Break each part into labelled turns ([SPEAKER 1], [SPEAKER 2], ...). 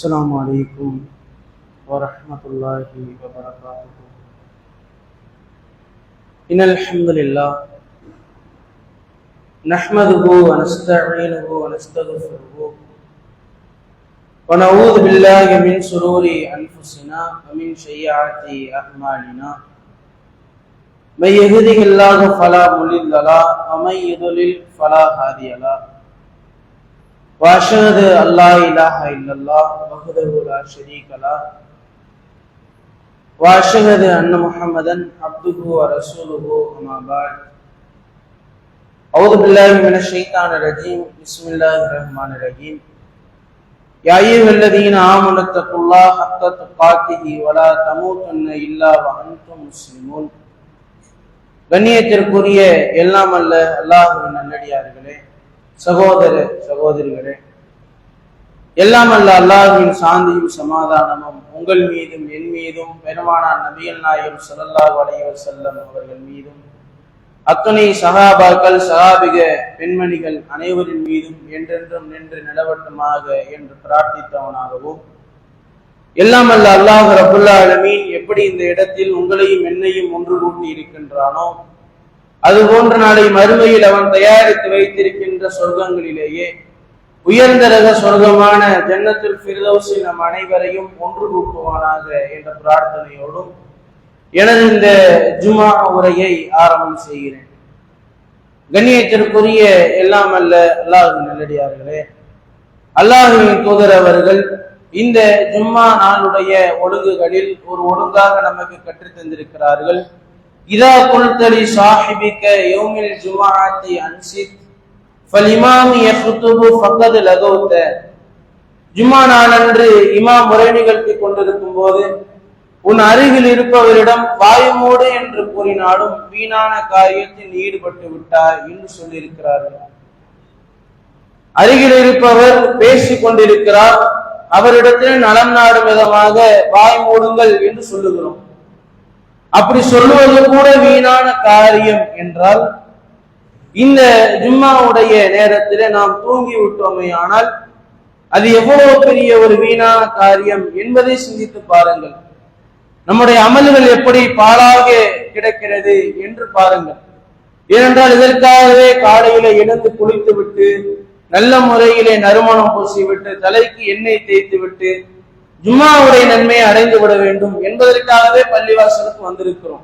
[SPEAKER 1] السلام عليكم ورحمة الله وبركاته. إن الحمد لله نحمده ونستعينه ونستغفره ونعوذ بالله من شرور أنفسنا ومن سيئات أعمالنا. من يهده الله فلا مضل له ومن يضلل فلا هادي له. وأشهد أن لا إله إلا الله وحده لا شريك له وأشهد أن محمدا عبده ورسوله أما بعد. أعوذ بالله من الشيطان الرجيم. بسم الله الرحمن الرحيم. يا أيها الذين آمنوا اتقوا الله حق تقاته ولا تموتن إلا وأنتم مسلمون. கண்ணியத்திற்குரிய எல்லாம் அல்ல அல்லாஹ்வின் நல்லடியார்களே, சகோதர சகோதரிகளே, எல்லாம் அல்ல அல்லாஹ்வின் சாந்தியும் சமாதானமும் உங்கள் மீதும் என் மீதும் பெருமானார் நபிகள் நாயகம் ஸல்லல்லாஹு அலைஹி வஸல்லம் அவர்கள் மீதும் அத்துணை சஹாபாக்கள் சஹாபிக பெண்மணிகள் அனைவரின் மீதும் என்றென்றும் நின்று நிலவட்டுமாக என்று பிரார்த்தித்தவனாகவும், எல்லாம் அல்ல அல்லாஹ் ரப்புல் ஆலமீன் எப்படி இந்த இடத்தில் உங்களையும் என்னையும் ஒன்று கூட்டி இருக்கின்றானோ அதுபோன்ற நாளை மறுமையில் அவன் தயாரித்து வைத்திருக்கின்ற சொர்க்கங்களிலேயே உயர்ந்த ரக சொர்க்கமான ஜன்னத்துல் ஃபிர்தௌஸில் நம் அனைவரையும் ஒன்று கூட்டுவானாக என்ற பிரார்த்தனையோடும் எனது இந்த ஜுமா உரையை ஆரம்பம் செய்கிறேன். கண்ணியத்திற்குரிய எல்லாம் அல்ல அல்லாஹ்வின் நல்லடியார்களே, அல்லாஹ்வின் தூதர் அவர்கள் இந்த ஜும்மா நாளுடைய ஒழுங்குகளில் ஒரு ஒழுங்காக நமக்கு கற்றுத் தந்திருக்கிறார்கள். இதா குல்தலி சாஹிபிக யௌமில் ஜும்ஆத்தி அன்சித் ஃபல்இமாம் யஃதுபு ஃபக்கத் லகௌத. ஜும்மா நாளன்று இமாம் உரை நிகழ்த்தி கொண்டிருக்கும் போது உன் அருகில் இருப்பவரிடம் வாயுமோடு என்று கூறினாலும் வீணான காரியத்தில் ஈடுபட்டு விட்டார் என்று சொல்லியிருக்கிறார்கள். அருகில் இருப்பவர் பேசிக் கொண்டிருக்கிறார், அவரிடத்தில் நலம் நாடும் விதமாக வாய் மூடுங்கள் என்று சொல்லுகிறோம். அப்படி சொல்லுவது கூட வீணான காரியம் என்றால், இந்த ஜும்மாவுடைய நேரத்திலே நாம் தூங்கி விட்டோமே ஆனால் அது எவ்வளவு பெரிய ஒரு வீணான காரியம் என்பதை சிந்தித்து பாருங்கள். நம்முடைய அமல்கள் எப்படி பாழாக கிடக்கிறது என்று பாருங்கள். ஏனென்றால் இதற்காகவே காலையில எழுந்து குளித்து விட்டு நல்ல முறையிலே நறுமணம் பூசிவிட்டு தலைக்கு எண்ணெய் தேய்த்து விட்டு ஜும்மாவுடைய நன்மையை அடைந்து விட வேண்டும் என்பதற்காகவே பள்ளிவாசலுக்கு வந்திருக்கிறோம்.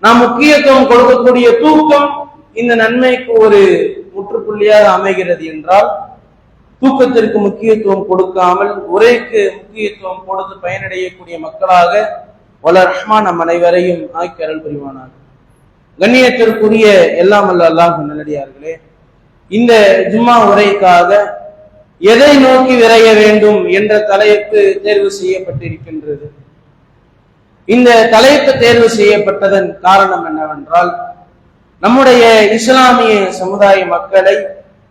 [SPEAKER 1] நாம் முக்கியத்துவம் கொடுக்கக்கூடிய தூக்கம் இந்த நன்மைக்கு ஒரு முற்றுப்புள்ளியாக அமைகிறது என்றால், தூக்கத்திற்கு முக்கியத்துவம் கொடுக்காமல் உரைக்கு முக்கியத்துவம் கொடுத்து பயனடையக்கூடிய மக்களாக வல்ல ரஹ்மான் நம் அனைவரையும் ஆக்கி அருள் புரிவானார். கண்ணியத்திற்குரிய எல்லாம் அல்ல அல்லாஹ் நல்லடியார்களே, இந்த ஜும்மா உரைக்காக எதை நோக்கி விரைய வேண்டும் என்ற தலைப்பு தேர்வு செய்யப்பட்டிருக்கின்றது. இந்த தலைப்பு தேர்வு செய்யப்பட்டதன் காரணம் என்னவென்றால், நம்முடைய இஸ்லாமிய சமுதாய மக்களை,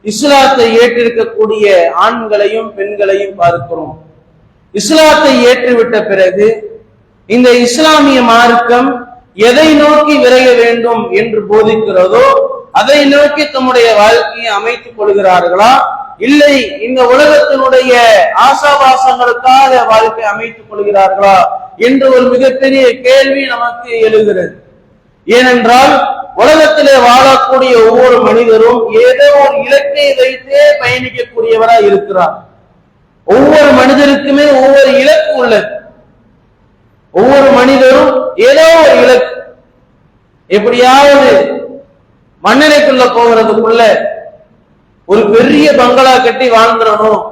[SPEAKER 1] இஸ்லாத்தை ஏற்றிருக்கக்கூடிய ஆண்களையும் பெண்களையும் பார்க்கிறோம். இஸ்லாத்தை ஏற்றுவிட்ட பிறகு இந்த இஸ்லாமிய மார்க்கம் எதை நோக்கி விரைய வேண்டும் என்று போதிக்கிறதோ அதை நோக்கி தம்முடைய வாழ்க்கையை அமைத்துக் கொள்கிறார்களா, இல்லை இந்த உலகத்தினுடைய ஆசாபாசங்களுக்காக வாழ்க்கை அமைத்துக் கொள்கிறார்களா என்று ஒரு மிகப்பெரிய கேள்வி நமக்கு எழுகிறது. ஏனென்றால் உலகத்திலே வாழக்கூடிய ஒவ்வொரு மனிதரும் ஏதோ ஒரு இலக்கை வைத்தே பயணிக்கக்கூடியவராய் இருக்கிறார். ஒவ்வொரு மனிதருக்குமே ஒவ்வொரு இலக்கு உள்ளது. ஒவ்வொரு மனிதரும் ஏதோ ஒரு இலக்கு, எப்படியாவது மண்ணறைக்குள்ள போகிறதுக்குள்ள ஒரு பெரிய பங்களா கட்டி வாழ்ந்துடணும்,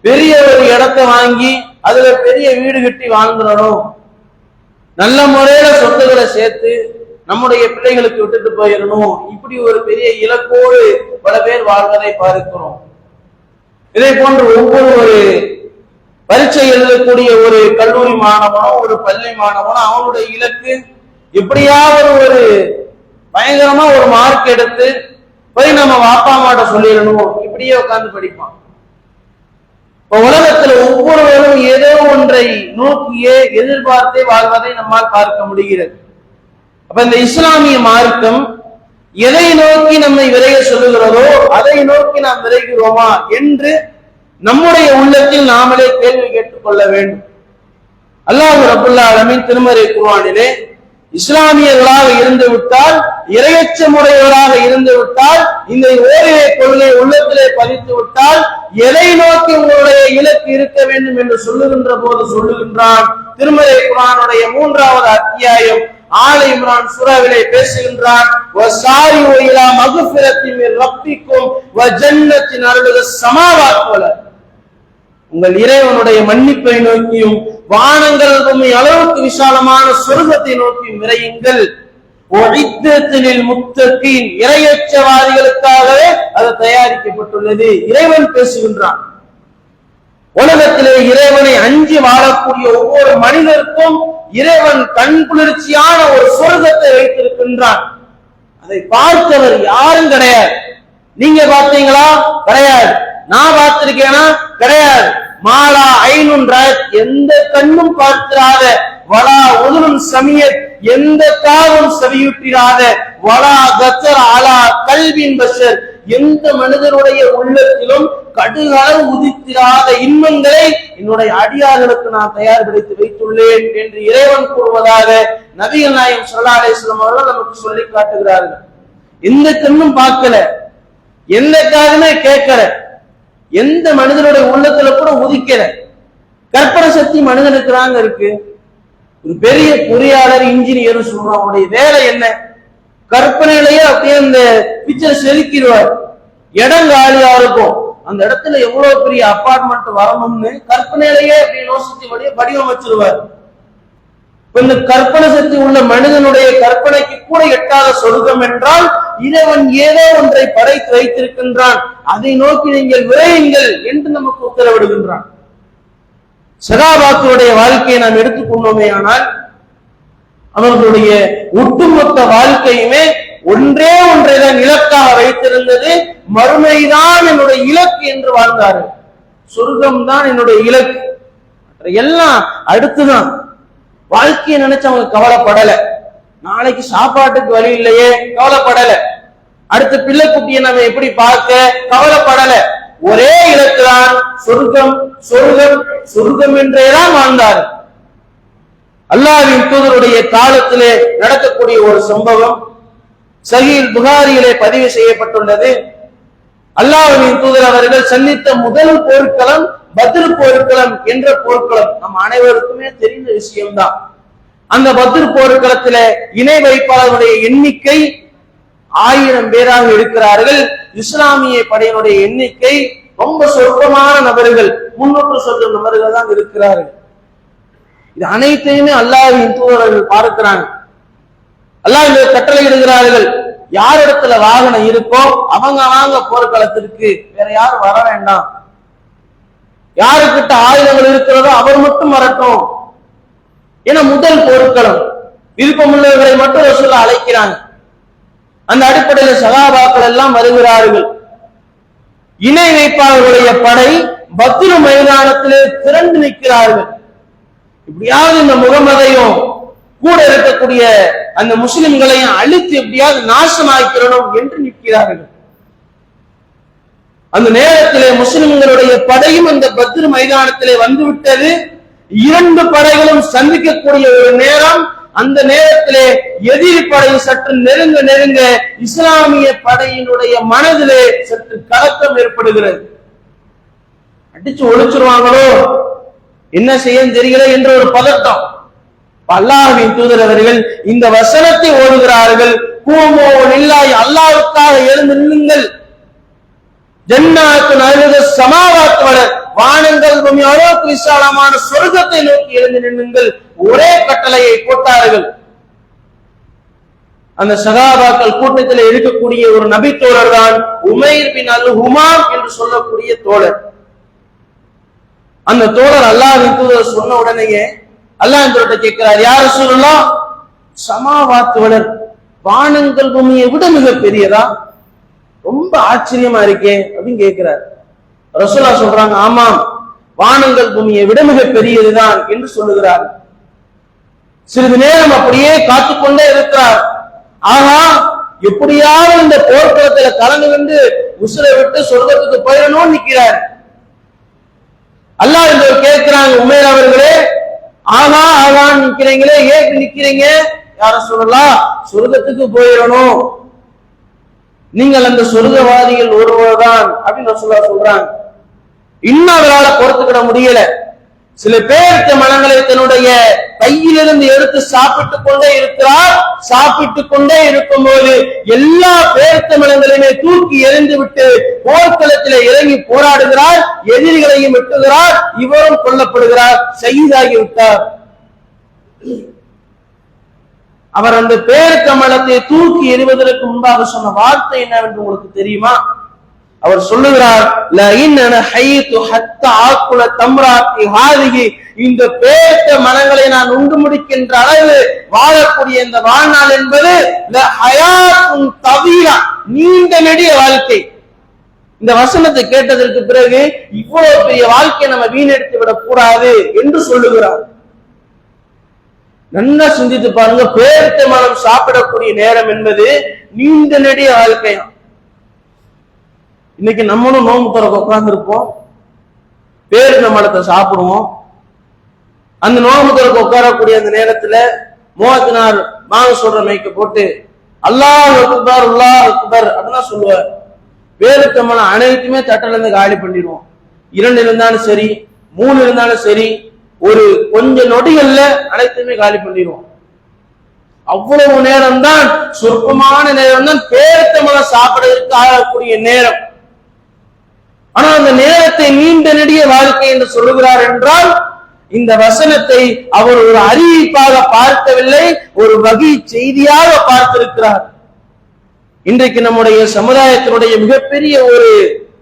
[SPEAKER 1] பெரிய ஒரு இடத்தை வாங்கி அதுல பெரிய வீடு கட்டி வாழ்ந்துடணும், நல்ல முறையில சொத்துக்களை சேர்த்து நம்முடைய பிள்ளைகளுக்கு விட்டுட்டு போயிடணும், இப்படி ஒரு பெரிய இலக்கோடு பல பேர் வாழ்வதை பார்க்கிறோம். இதை போன்று ஒவ்வொரு பரீட்சை எழுதக்கூடிய ஒரு கல்லூரி மாணவனோ ஒரு பள்ளி மாணவனோ அவனுடைய இலக்கு எப்படியாவது ஒரு பயங்கரமா ஒரு மார்க் எடுத்து போய் நம்ம வாப்பா மாட்ட சொல்லிடணும், இப்படியே உட்கார்ந்து படிப்பான். இப்ப உலகத்துல ஒவ்வொருவரும் ஏதோ ஒன்றை நோக்கியே எதிர்பார்த்தே வாழ்வதை நம்மால் பார்க்க முடிகிறது. அப்ப இந்த இஸ்லாமிய மார்க்கம் எதை நோக்கி நம்மை விரைய சொல்லுகிறதோ அதை நோக்கி நாம் விரைகிறோமா என்று நம்முடைய உள்ளத்தில் நாமளே கேள்வி கேட்டுக் கொள்ள வேண்டும். அல்லாஹ் ரப்பல் ஆலமீன் திருமறை குர்ஆனிலே இஸ்லாமியர்களாக இருந்து விட்டால், இறையச்சமுடையவராக இருந்து விட்டால், இந்த ஓரிரை கொள்கை உள்ளத்திலே பதித்து விட்டால் எதை நோக்கி உங்களுடைய இலக்கு இருக்க வேண்டும் என்று சொல்லுகின்ற போது சொல்லுகின்றான். திருமறை குர்ஆனுடைய 3வது அத்தியாயம் ஆல இம்ரான் சூராவிலே பேசுகின்றான். வஸாரிஉ இலா மக்ஃபிரத்தின் மின் ரப்பிக்கும் வ ஜன்னத்தின் அர்துஹா ஸமாவாத்து வல் அர்த். உங்கள் இறைவனுடைய மன்னிப்பை நோக்கியும் வானங்கள் பூமி அளவுக்கு விசாலமான சொர்க்கத்தை நோக்கியும் விரையுங்கள். உஇத்தத்தில் முத்தகீன், இறையச்சவாதிகளுக்காகவே அது தயாரிக்கப்பட்டுள்ளது. இறைவன் பேசுகின்றான். உலகத்திலே இறைவனை அஞ்சி வாழக்கூடிய ஒவ்வொரு மனிதருக்கும் இறைவன் கண் குளிர்ச்சியான ஒரு சொர்க்கத்தை வைத்திருக்கின்றான். அதை பார்த்தவர் யாரும் கிடையாது. நீங்க பார்த்தீங்களா? கிடையாது. நான் பார்த்திருக்கேனா? கிடையாது. மாலா ஐனுன் ராத், எந்த கண்ணும் பார்த்திராத, வலா உதுனுன் சமியத், எந்த காதும் செவியுற்றிராத, வலா கத்தர் அலா கல்பின் பஷர், எந்த மனிதனுடைய உள்ளத்திலும் கடுகளவு உதித்திராத இன்பங்களை என்னுடைய அடியார்களுக்கு நான் தயார்படுத்தி வைத்துள்ளேன் என்று இறைவன் கூறுவதாக நபிகள் நாயகம் ஸல்லல்லாஹு அலைஹி வஸல்லம் அவர்கள் நமக்கு சொல்லி காட்டுகிறார்கள். எந்த கண்ணும் பார்க்கல, எந்த காதுமே கேட்கல, எந்த மனிதனுடைய உள்ளத்துல கூட உதிக்கல. கற்பனை சக்தி மனிதனுக்கு தாங்க இருக்கு. ஒரு பெரிய பொறியாளர் இன்ஜினியர் சொல்றான், அவனுடைய வேலை என்ன? கற்பனையிலேயே அப்படியே அந்த பிக்சர் செதுக்கிடுவார். இடம் காலியா இருக்கும், அந்த இடத்துல எவ்வளவு பெரிய அபார்ட்மெண்ட் வரணும்னு கற்பனையிலேயே அப்படி யோசிச்சு வடிவமைச்சிருவார். இந்த கற்பனை சக்தி உள்ள மனிதனுடைய கற்பனைக்கு கூட எட்டாத சொர்க்கம் என்றால் இறைவன் ஏதோ ஒன்றை படைத்து வைத்திருக்கின்றான். அதை நோக்கி நீங்கள் விரையுங்கள் என்று நமக்கு உத்தரவிடுகின்றான். சகாபாக்களுடைய வாழ்க்கையை நாம் எடுத்துக்கொண்டோமே ஆனால் அவர்களுடைய ஒட்டுமொத்த வாழ்க்கையுமே ஒன்றே ஒன்றைதான் இலக்காக வைத்திருந்தது. மறுமைதான் என்னுடைய இலக்கு என்று வாழ்ந்தார்கள். சொர்க்கம் தான் என்னுடைய இலக்கு, எல்லாம் அடுத்துதான். வாழ்க்கையை நினைச்சு அவங்க கவலைப்படல. நாளைக்கு சாப்பாட்டுக்கு வழி இல்லையே கவலைப்படல. அடுத்த பிள்ளை குட்டியை நம்ம எப்படி பார்க்க கவலைப்படல. ஒரே இலக்கு தான், சொர்க்கம் சொர்க்கம் சொர்க்கம் என்றேதான் வாழ்ந்தார். அல்லாஹ்வின் தூதருடைய காலத்திலே நடக்கக்கூடிய ஒரு சம்பவம் சஹீஹ் புகாரியிலே பதிவு செய்யப்பட்டுள்ளது. அல்லாஹ்வின் தூதர் அவர்கள் சந்தித்த முதல் போர்க்களம் பத்ர் போர்க்களம் என்ற போர்க்களம். நம் அனைவருக்குமே தெரிந்த விஷயம்தான். அந்த பத்ர் போர்க்களத்திலே இணை வைப்பாளர்களுடைய எண்ணிக்கை 1000 பேராக இருக்கிறார்கள். இஸ்லாமிய படையினுடைய எண்ணிக்கை ரொம்ப சொற்பமான நபர்கள், 300 சொற்ப நபர்கள் தான் இருக்கிறார்கள். இது அனைத்தையுமே அல்லாஹ்வின் தூதர்கள் பார்க்கிறாங்க. அல்லாஹ் இந்த கட்டளை இடுகிறார்கள், யாரிடத்துல வாகனம் இருக்கோ அவங்க வாங்க போர்க்களத்திற்கு, வேற யாரும் வர வேண்டாம். யாருக்கிட்ட ஆயுதங்கள் இருக்கிறதோ அவர் மட்டும் வரட்டும். ஏன்னா முதல் போர்க்களம், விருப்பமுள்ளவர்களை மட்டும் ரசூலுல்லாஹ் அழைக்கிறாங்க. அந்த அடிப்படையில் சஹாபாக்கள் எல்லாம் வருகிறார்கள். இணை வைப்பாளர்களுடைய படை பத்ரு மைதானத்திலே திரண்டு நிற்கிறார்கள். இப்படியாவது இந்த முகமதையும் கூட இருக்கக்கூடிய அந்த முஸ்லிம்களையும் அழித்து எப்படியாவது நாசமாக்கிறணும் என்று நிற்கிறார்கள். அந்த நேரத்திலே முஸ்லிம்களுடைய படையும் அந்த பத்ரு மைதானத்திலே வந்துவிட்டது. இரண்டு படைகளும் சந்திக்கக்கூடிய ஒரு நேரம். அந்த நேரத்திலே எதிரி படை சற்று நெருங்க நெருங்க இஸ்லாமிய படையினுடைய மனதிலே சற்று கலக்கம் ஏற்படுகிறது. அடிச்சு ஒழிச்சிருவாங்களோ, என்ன செய்ய தெரியல என்ற ஒரு பதட்டம். அல்லாஹ்வின் தூதர் அவர்கள் இந்த வசனத்தை ஓதுகிறார்கள், கூமோ லில்லாஹி, அல்லாஹ்வுக்காக எழுந்து நில்லுங்கள். ஜன்னாத்து நஅருக ஸமாவாத் வல, வானங்கள் பூமி அளவுக்கு விசாலமான சொர்க்கத்தை நோக்கி எழுந்து நில்லுங்கள். ஒரே கட்டளையை போட்டார்கள். அந்த சஹாபாக்கள் கூட்டத்தில் இருக்கக்கூடிய ஒரு நபி தோழர் தான் உமைர் பின் அல் ஹுமாம் என்று சொல்லக்கூடிய தோழர். அந்த தோழர் அல்லாஹ்வின் தூதர் சொன்ன உடனேயே அல்லாஹ் கேட்கிறார், யா ரசூலுல்லாஹ், சமாவாத் வலர், வானங்கள் பூமியை விட மிக பெரியதா? ரொம்ப ஆச்சரியமா இருக்கே அப்படின்னு கேட்கிறார். ரசூலுல்லாஹ் சொல்றாங்க, ஆமாம், வானங்கள் பூமியை விட மிக பெரியதுதான் என்று சொல்லுகிறார். சிறிது நேரம் அப்படியே காத்துக்கொண்டே இருக்கிறார். ஆனா எப்படியாவது இந்த போர்க்களத்துல கலந்து கொண்டு உசுரை விட்டு சொர்க்கத்துக்கு போயிடணும்னு நிற்கிறார். அல்லாஹ் என்று கேட்கிறாங்க, உமைர் அவர்களே, ஆகா ஆகான்னு நிக்கிறீங்களே, ஏன் நிக்கிறீங்க? யார சொல்லலாம், சொர்க்கத்துக்கு போயிடணும், நீங்கள் அந்த சொர்க்கவாதிகள் ஒருவர் தான் அப்படின்னு சொல்றாங்க. இன்னும் அவரால் பொறுத்துக்கிட முடியல. சில பேருக்கு மனங்களை தன்னுடைய கையிலிருந்து எடுத்து சாப்பிட்டுக் கொண்டே இருக்கிறார். சாப்பிட்டுக் கொண்டே இருக்கும் போது எல்லா பேர்த்த மனங்களையுமே தூக்கி எறிந்து விட்டு போர்க்களத்திலே இறங்கி போராடுகிறார். எதிரிகளையும் வெட்டுகிறார். இவரும் கொல்லப்படுகிறார், ஷஹீதாகி விட்டார். அவர் அந்த பேர்த்த மனத்தை தூக்கி எறிவதற்கு முன்பாக சொன்ன வார்த்தை என்னவென்று உங்களுக்கு தெரியுமா? அவர் சொல்லுகிறார், இந்த பேர்த்த மனங்களை நான் உண்டு முடிக்கின்ற அளவு வாழக்கூடிய இந்த வாழ்நாள் என்பது நீண்ட நெடிய வாழ்க்கை. இந்த வசனத்தை கேட்டதற்கு பிறகு இவ்வளவு பெரிய வாழ்க்கையை நம்ம வீணெடுத்து விடக் கூடாது என்று சொல்லுகிறார். நல்லா சிந்தித்து பாருங்க, பேர்த்த மனம் சாப்பிடக்கூடிய நேரம் என்பது நீண்ட நெடிய வாழ்க்கையா. இன்னைக்கு நம்மளும் நோம்பு திறக்க உட்கார்ந்து இருப்போம், பேரித்த மலத்தை சாப்பிடுவோம். அந்த நோம்பு திறக்க உட்காரக்கூடிய அந்த நேரத்துல மோகத்தினார் மாங்க சொல்ற மைக்க போட்டு அல்லாஹ் அக்பர் அல்லாஹ் அக்பர் அப்படின்னா சொல்லுவார். பேரித்த மலம் அனைத்துமே தட்டில இருந்து காலி பண்ணிடுவோம். 2 இருந்தாலும் சரி, 3 இருந்தாலும் சரி, ஒரு கொஞ்ச நொடிகள்ல அனைத்துமே காலி பண்ணிடுவோம். அவ்வளவு நேரம் தான், சொற்பமான நேரம் தான் பேரித்த மலம் சாப்பிடுவதற்கு ஆகக்கூடிய நேரம். ஆனா அந்த நேரத்தை நீண்ட நெடிய வாழ்க்கை என்று சொல்லுகிறார் என்றால், இந்த வசனத்தை அவர் ஒரு அறிவிப்பாக பார்க்கவில்லை, ஒரு வகை செய்தியாக பார்த்திருக்கிறார். இன்றைக்கு நம்முடைய சமுதாயத்தினுடைய மிகப்பெரிய ஒரு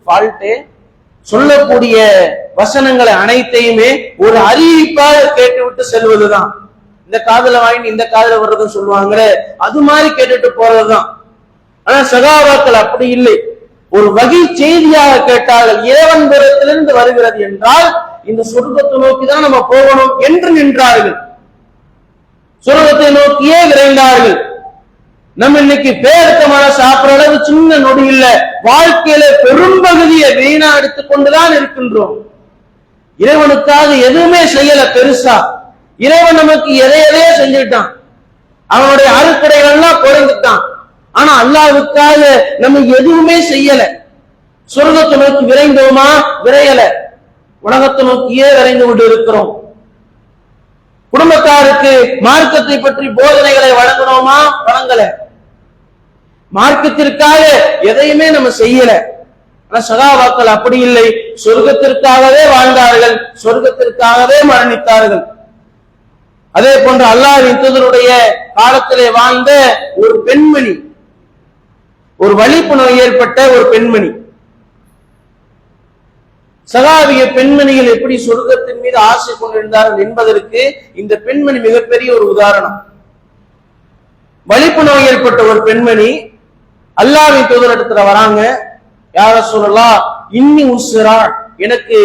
[SPEAKER 1] ஃபால்ட்டே, சொல்லக்கூடிய வசனங்களை அனைத்தையுமே ஒரு அறிவிப்பாக கேட்டுவிட்டு செல்வதுதான். இந்த காதுல வாங்கி இந்த காதுல வர்றதுன்னு சொல்லுவாங்களே, அது மாதிரி கேட்டுட்டு போறதுதான். ஆனா சகாபாக்கள் அப்படி இல்லை, ஒரு வகை செய்தியாக கேட்டார்கள். இறைவன்புறத்திலிருந்து வருகிறது என்றால் இந்த சொர்க்கத்தை நோக்கிதான் நம்ம போகணும் என்று நின்றார்கள். சொர்க்கத்தை நோக்கியே விரைந்தார்கள். நம்ம இன்னைக்கு பேரத்தமான சாப்பிட அளவு சின்ன நொடி இல்ல, வாழ்க்கையில பெரும்பகுதியை வீணா எடுத்துக்கொண்டுதான் இருக்கின்றோம். இறைவனுக்காக எதுவுமே செய்யல பெருசா. இறைவன் நமக்கு எதையதையே செஞ்சுட்டான், அவனுடைய அறுக்கடைகள் எல்லாம் குறைந்துட்டான். ஆனா அல்லாஹ்வுக்காக நம்ம எதுவுமே செய்யல. சொர்க்கத்தை நோக்கி விரைந்தோமா? விரையல. உலகத்தை நோக்கியே விரைந்து கொண்டு இருக்கிறோம். குடும்பத்தாருக்கு மார்க்கத்தை பற்றி போதனைகளை வழங்கணுமா? வழங்கல. மார்க்கத்திற்காக எதையுமே நம்ம செய்யல. ஆனா சகாபாக்கள் அப்படி இல்லை, சொர்க்கத்திற்காகவே வாழ்ந்தார்கள், சொர்க்கத்திற்காகவே மரணித்தார்கள். அதே போன்று அல்லாஹ்வின் தூதருடைய காலத்திலே வாழ்ந்த ஒரு பெண்மணி, ஒரு வலிப்பு நோய் ஏற்பட்ட ஒரு பெண்மணி. சகாபிய பெண்மணிகள் எப்படி சொர்க்கத்தின் மீது ஆசை கொண்டிருந்தார்கள் என்பதற்கு இந்த பெண்மணி மிகப்பெரிய ஒரு உதாரணம். வலிப்பு நோய் ஏற்பட்ட ஒரு பெண்மணி அல்லாஹ்வின் தூதரிடத்துல வராங்க. யா ரசூலல்லாஹ், இன்னி உஸ்ரா, எனக்கு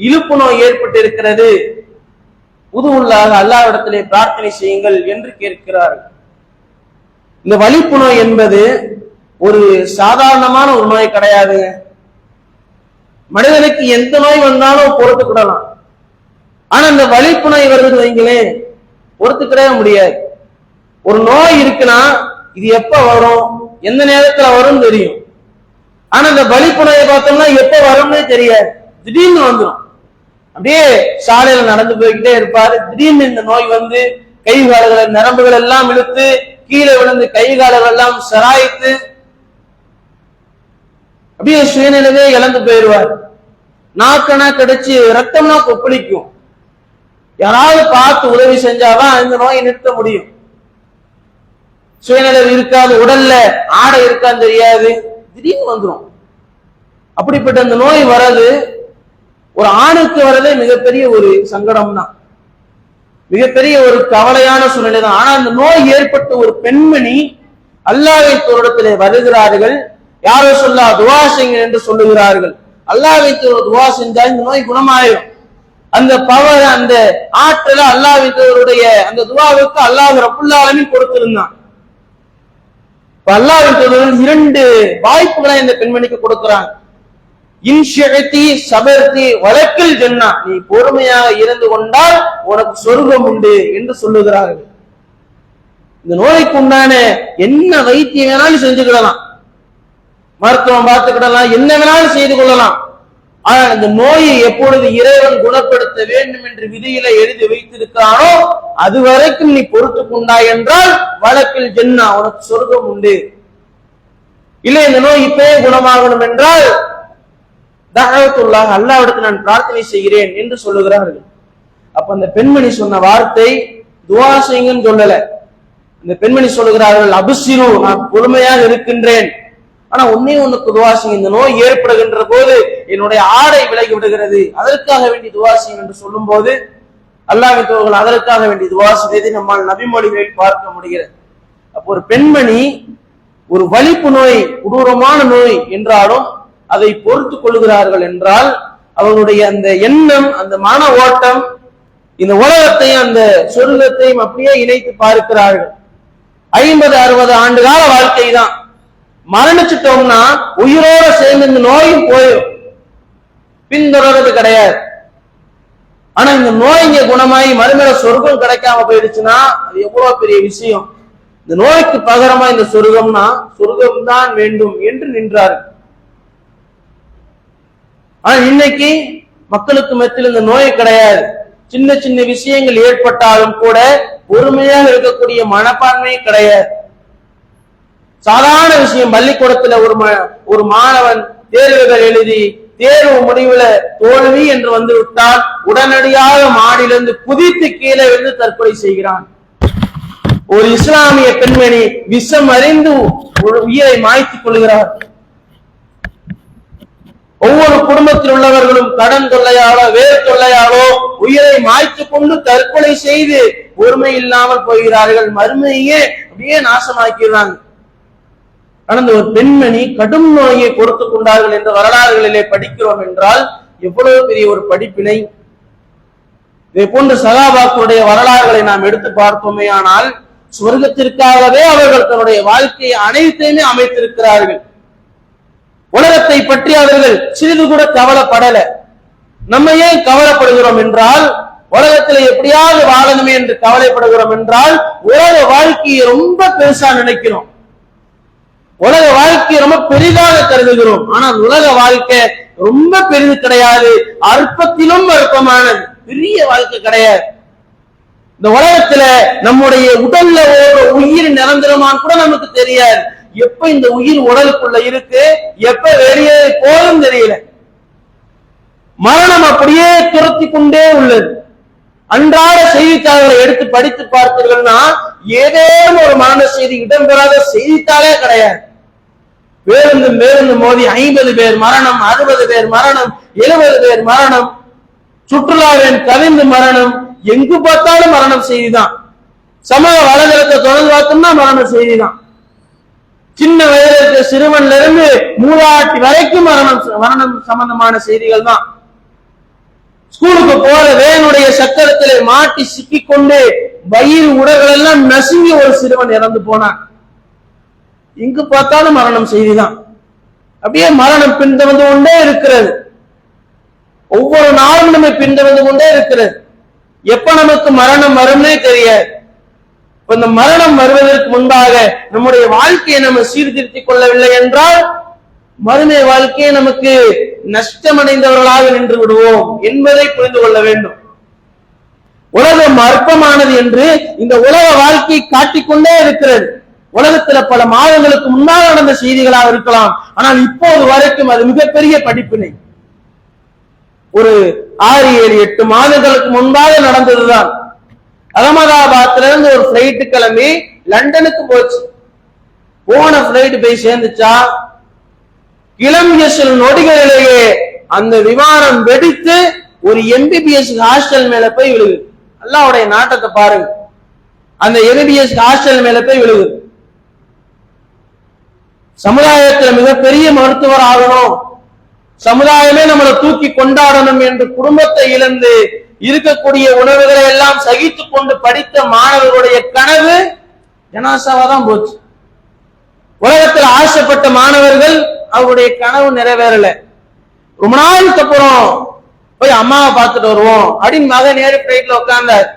[SPEAKER 1] இழுப்பு நோய் ஏற்பட்டு இருக்கிறது, உதுவுல்லாஹ், அல்லாஹ்விடத்திலே பிரார்த்தனை செய்யுங்கள் என்று கேட்கிறார்கள். இந்த வலிப்பு நோய் என்பது ஒரு சாதாரணமான ஒரு நோய் கிடையாது. மனிதனுக்கு எந்த நோய் வந்தாலும் பொறுத்துக்கிடலாம். ஆனா இந்த வலிப்பு நோய் வருது வைங்களே, பொறுத்துக்கிடவே முடியாது. ஒரு நோய் இருக்குன்னா இது எப்ப வரும், எந்த நேரத்துல வரும் தெரியும். ஆனா இந்த வலிப்பு நோயை பார்த்தோம்னா எப்ப வரும்னே தெரியாது, திடீர்னு வந்துடும். அப்படியே சாலையில நடந்து போய்கிட்டே இருப்பாரு, திடீர்னு இந்த நோய் வந்து கை கால்களை நரம்புகள் எல்லாம் இழுத்து கீழே விழுந்து கை கால்கள் எல்லாம் சராய்த்து அப்படியே சுயநிலையே இழந்து போயிடுவார். நாக்கனா கிடைச்சு ரத்தம்னா கொப்பளிக்கும். யாராவது பார்த்து உதவி செஞ்சாதான் இந்த நோயை நிறுத்த முடியும். சுயநிலை இருக்காது, உடல்ல ஆடை இருக்கான்னு தெரியாது, திடீர்னு வந்துடும். அப்படிப்பட்ட இந்த நோய் வர்றது ஒரு ஆணுக்கு வரதே மிகப்பெரிய ஒரு சங்கடம் தான், மிகப்பெரிய ஒரு கவலையான சூழ்நிலை தான். ஆனா இந்த நோய் ஏற்பட்ட ஒரு பெண்மணி அல்லாஹ்வின் தூதரிடத்திலே வருகிறார்கள். யாரோ சொல்லா துவா செய்யுங்க என்று சொல்லுகிறார்கள். அல்லாஹ்வின் தூதர் துவா செஞ்சா இந்த நோய் குணமாயிரும். அந்த பவர், அந்த ஆற்றல அல்லாஹ்வின் தூதருடைய அந்த துவாவுக்கு அல்லாஹ் ரப்புல் ஆலமீன் கொடுத்திருந்தான். அல்லாஹ்வின் தூதர் 2 வாய்ப்புகளை இந்த பெண்மணிக்கு கொடுக்கிறாங்க. இன்ஷிஅதி சபர்தி வலக்கில் ஜன்னா, நீ பொறுமையாக இருந்து கொண்டால் உனக்கு சொர்க்கம் உண்டு என்று சொல்லுகிறார்கள். இந்த நோய்க்கு உண்டான என்ன வைத்தியம் வேணாலும் செஞ்சுக்கிடலாம், மருத்துவம் பார்த்துக்கிடலாம், என்ன வேணாலும் செய்து கொள்ளலாம். ஆனால் இந்த நோயை எப்பொழுது இறைவன் குணப்படுத்த வேண்டும் என்று விதியில எழுதி வைத்திருக்கிறானோ அது வரைக்கும் நீ பொறுத்து கொண்டாய் என்றால் வழக்கில் ஜன்னா, உனக்கு சொர்க்கம் உண்டு. இல்லை இந்த நோய் இப்பயே குணமாகணும் என்றால் தஅவத்துல்லாஹ், அல்லாஹ்விடத்தில் நான் பிரார்த்தனை செய்கிறேன் என்று சொல்லுகிறார்கள். அப்ப அந்த பெண்மணி சொன்ன வார்த்தை துஆ செய்யுங்கன்னு சொல்லல. அந்த பெண்மணி சொல்லுகிறார்கள், அபுசிரு, நான் பொறுமையாக இருக்கின்றேன், ஆனா உனக்கு துஆ செய்யுங்க. இந்த நோய் ஏற்படுகின்ற போது என்னுடைய ஆடை விலகி விடுகிறது, அதற்காக வேண்டி துஆ செய்யுங்க என்று சொல்லும் போது அல்லாஹ்வின் தூதர் அதற்காக வேண்டி துஆ செய்ததை நம்மால் நபிமொழிகளில் பார்க்க முடிகிறது. அப்போ ஒரு பெண்மணி ஒரு வலிப்பு நோய், கொடூரமான நோய் என்றாலும் அதை பொறுத்து கொள்கிறார்கள் என்றால் அவர்களுடைய அந்த எண்ணம், அந்த மன ஓட்டம் இந்த உலகத்தையும் அந்த சொர்க்கத்தையும் அப்படியே இணைத்து பார்க்கிறார்கள். 50-60 ஆண்டு கால வாழ்க்கை தான், மரணிச்சிட்டோம்னா உயிரோட சேர்ந்து இந்த நோயும் போயிடும், பின்தொடர்றது கிடையாது. ஆனா இந்த நோய் இங்க குணமாயி மறுமையில சொர்க்கம் கிடைக்காம போயிடுச்சுன்னா அது எவ்வளவு பெரிய விஷயம். இந்த நோய்க்கு பகரமா இந்த சொர்க்கம்னா சொர்க்கம் தான் வேண்டும் என்று நின்றார்கள். ஆனா இன்னைக்கு மக்களுக்கு மத்தியில் இந்த நோய் கிடையாது. சின்ன சின்ன விஷயங்கள் ஏற்பட்டாலும் கூட பொறுமையாக இருக்கக்கூடிய மனப்பான்மை கிடையாது. சாதாரண விஷயம், பள்ளிக்கூடத்துல ஒரு மாணவன் தேர்வுகள் எழுதி தேர்வு முடிவுல தோல்வி என்று வந்து விட்டால் உடனடியாக மாடியிலிருந்து குதித்து கீழே விழுந்து தற்கொலை செய்கிறான். ஒரு இஸ்லாமிய பெண்மணி விஷம் அறிந்து உயிரை மாய்த்துக் கொள்கிறார். ஒவ்வொரு குடும்பத்தில் உள்ளவர்களும் கடன் தொல்லையாலோ வேறு தொல்லையாலோ உயிரை மாய்த்துக் கொண்டு தற்கொலை செய்து பொறுமை இல்லாமல் போகிறார்கள். மறுமையே அப்படியே நாசமாக்கிறாங்க. கடந்த ஒரு பெண்மணி கடும் நோயை பொறுத்துக் கொண்டார்கள் என்ற வரலாறுகளிலே படிக்கிறோம் என்றால் எவ்வளவு பெரிய ஒரு படிப்பினை. இதை போன்ற சகாபாக்களுடைய வரலாறுகளை நாம் எடுத்து பார்த்தோமே ஆனால் சொர்க்கத்திற்காகவே அவர்கள் தன்னுடைய வாழ்க்கையை அனைத்தையுமே அமைத்திருக்கிறார்கள். உலகத்தை பற்றி அவர்கள் சிறிது கூட கவலைப்படல. நம்ம ஏன் கவலைப்படுகிறோம் என்றால், உலகத்துல எப்படியாவது வாழணுமே என்று கவலைப்படுகிறோம் என்றால் உலக வாழ்க்கையை ரொம்ப பெருசா நினைக்கிறோம், உலக வாழ்க்கையை ரொம்ப பெரிதாக கருதுகிறோம். ஆனால் உலக வாழ்க்கை ரொம்ப பெரிது கிடையாது, அற்பத்திலும் அற்பமானது, பெரிய வாழ்க்கை கிடையாது. இந்த உலகத்துல நம்முடைய உடல்ல ஒரு உயிர் நிரந்தரமான்னு கூட நமக்கு தெரியாது. எப்ப இந்த உயிர் உடலுக்குள்ள இருக்கு, எப்ப வெளியே போதும் தெரியல. மரணம் அப்படியே துரத்தி கொண்டே உள்ளது. அன்றாட செய்தித்தாள்களை எடுத்து படித்து பார்த்தீர்கள்னா ஏதேனும் ஒரு மரண செய்தி இடம்பெறாத செய்தித்தாளே கிடையாது. பேருந்து மோதி 50 பேர் மரணம், 60 பேர் மரணம், 70 பேர் மரணம், சுற்றுலாவின் கவிழ்ந்து மரணம், எங்கு பார்த்தாலும் மரணம் செய்திதான். சமூக வலைதளத்தை தொடர்ந்து பார்த்தோம்னா மரண செய்தி தான். சின்ன வயதிற்கு சிறுவன்ல இருந்து மூதாட்டி வரைக்கும் மரணம் சம்பந்தமான செய்திகள் தான். ஸ்கூலுக்கு போற வேனுடைய சக்கரத்திலே மாட்டி சிக்கிக்கொண்டு வயிறு உடல்கள் எல்லாம் நசுங்கி ஒரு சிறுவன் இறந்து போனான். எங்கு பார்த்தாலும் மரணம் செய்திதான். அப்படியே மரணம் பின்தொடர்ந்து கொண்டே இருக்கிறது. ஒவ்வொரு நாளும் நம்ம பின்தொடர்ந்து கொண்டே இருக்கிறது. எப்ப நமக்கு மரணம் வரும்னே தெரியாது. இந்த மரணம் வருவதற்கு முன்பாக நம்முடைய வாழ்க்கையை நம்ம சீர்திருத்திக் கொள்ளவில்லை என்றால் மறுமை வாழ்க்கையை நமக்கு நஷ்டமடைந்தவர்களாக நின்று விடுவோம் என்பதை புரிந்து கொள்ள வேண்டும். உலகம் அற்பமானது என்று இந்த உலக வாழ்க்கை காட்டிக்கொண்டே இருக்கிறது. உலகத்துல பல மாதங்களுக்கு முன்னால் நடந்த செய்திகளாக இருக்கலாம், ஆனால் இப்போது வரைக்கும் அது மிகப்பெரிய படிப்பினை. ஒரு 6, 7, 8 மாதங்களுக்கு முன்பாக நடந்ததுதான். அகமதாபாத்ல இருந்து ஒரு பிளைட் கிளம்பி லண்டனுக்கு போச்சு. போன பிளைட் போய் சேர்ந்துச்சா, கிளம்பிய சில நொடிகளிலேயே அந்த விமானம் வெடித்து ஒரு MBBS ஹாஸ்டல் மேல போய் விழுகுது. அல்லாஹ்வுடைய நாட்டத்தை பாருங்க. அந்த MBBS ஹாஸ்டல் மேல போய் விழுகுது. சமுதாயத்துல மிகப்பெரிய மருத்துவர் ஆகணும், சமுதாயமே நம்மளை தூக்கி கொண்டாடணும் என்று குடும்பத்தை இழந்து இருக்கக்கூடிய உணவுகளை எல்லாம் சகித்துக் கொண்டு படித்த மாணவர்களுடைய கனவு ஜனாசாவா தான் போச்சு. உலகத்தில் ஆசைப்பட்ட மாணவர்கள் அவருடைய கனவு நிறைவேறல. ரொம்ப நாளுக்கு அப்புறம் போய் அம்மாவை பார்த்துட்டு வருவோம் அப்படின்னு மகன் ஏறி பிளைட்ல உட்கார்ந்தார்.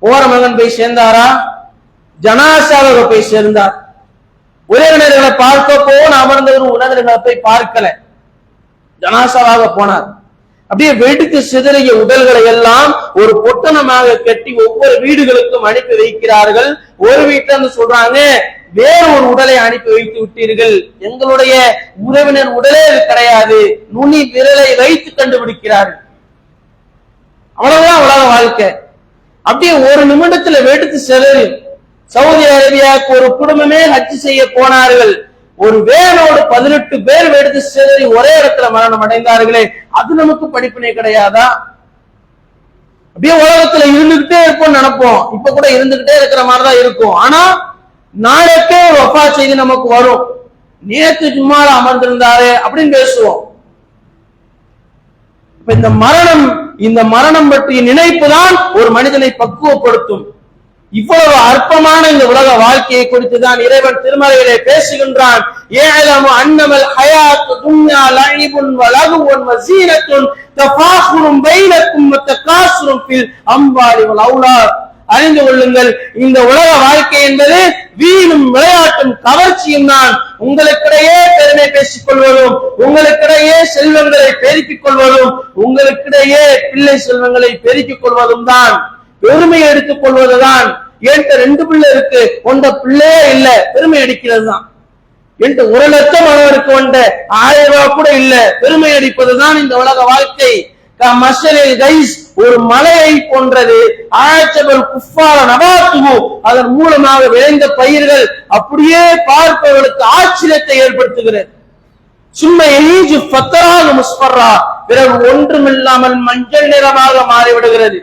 [SPEAKER 1] போற மகன் போய் சேர்ந்தாரா, ஜனாசாவாக போய் சேர்ந்தார். உறவினர்களை பார்க்க போன அமர்ந்தவர் உறவினர்களை போய் பார்க்கல, ஜனாசாவாக போனார். அப்படியே வெடித்து சிதறிய உடல்களை எல்லாம் ஒரு பொட்டணமாக கட்டி ஒவ்வொரு வீடுகளுக்கும் அனுப்பி வைக்கிறார்கள். ஒரு வீட்டுல சொல்றாங்க, வேறு ஒரு உடலை அனுப்பி வைத்து விட்டீர்கள், எங்களுடைய உறவினர் உடலே கிடையாது, நுனி விரலை வைத்து கண்டுபிடிக்கிறார்கள். அவ்வளவுதான் உலக வாழ்க்கை. அப்படியே ஒரு நிமிடத்துல வெடித்து சிதறி சவுதி அரேபியாவுக்கு ஒரு குடும்பமே ஹஜ் செய்ய போனார்கள். ஒரு வேனோடு 18 பேர் வெடித்து சிதறி ஒரே இடத்துல மரணம் அடைந்தார்களே, அது நமக்கு படிப்பினை கிடையாதா? அப்படியே உலகத்துல இருந்துகிட்டே இருப்போம் நினைப்போம், இப்ப கூட இருந்துகிட்டே இருக்கிற மாதிரிதான் இருக்கும். ஆனா நாளைக்கே ஒரு வஃபா செய்தி நமக்கு வரும். நேற்று ஜும்மால அமர்ந்திருந்தாரு அப்படின்னு பேசுவோம். இந்த மரணம் பற்றிய நினைப்பு தான் ஒரு மனிதனை பக்குவப்படுத்தும். இவ்வளவு அற்பமான இந்த உலக வாழ்க்கையை குறித்து தான் இறைவன் திருமறையிலே பேசுகின்றான். ஏஅலமு அன்னமல் ஹயாத்து துன்யா லஇபுன் வ லஹுவுன் வ ஸீனத்துன் தஃபாகுரும் பைனக்கும் வ தகாசுரும் ஃபில் அம்வாலி வல் அவுலாத். அறிந்து கொள்ளுங்கள், இந்த உலக வாழ்க்கை என்பது வீணும் விளையாட்டும் கவர்ச்சியும் தான். உங்களுக்கிடையே பெருமை பேசிக் கொள்வதும், உங்களுக்கிடையே செல்வங்களை பெருக்கிக் கொள்வதும், உங்களுக்கிடையே பிள்ளை செல்வங்களை பெருக்கிக் கொள்வதும் தான். பெருமை எடுத்துக் கொள்வதுதான். என்கிட்ட 2 பிள்ளை இருக்கு, உண்ட பிள்ளையே இல்ல, பெருமை அடிக்கிறது தான். என்கிட்ட 1 லட்சம் அளவிற்கு உண்ட 1000 ரூபாய் கூட இல்ல, பெருமை அடிப்பதுதான் இந்த உலக வாழ்க்கை. ஒரு மலையை போன்றது, அதன் மூலமாக விளைந்த பயிர்கள் அப்படியே பார்ப்பவர்களுக்கு ஆச்சரியத்தை ஏற்படுத்துகிறது. பிறகு ஒன்றுமில்லாமல் மஞ்சள் நிறமாக மாறிவிடுகிறது.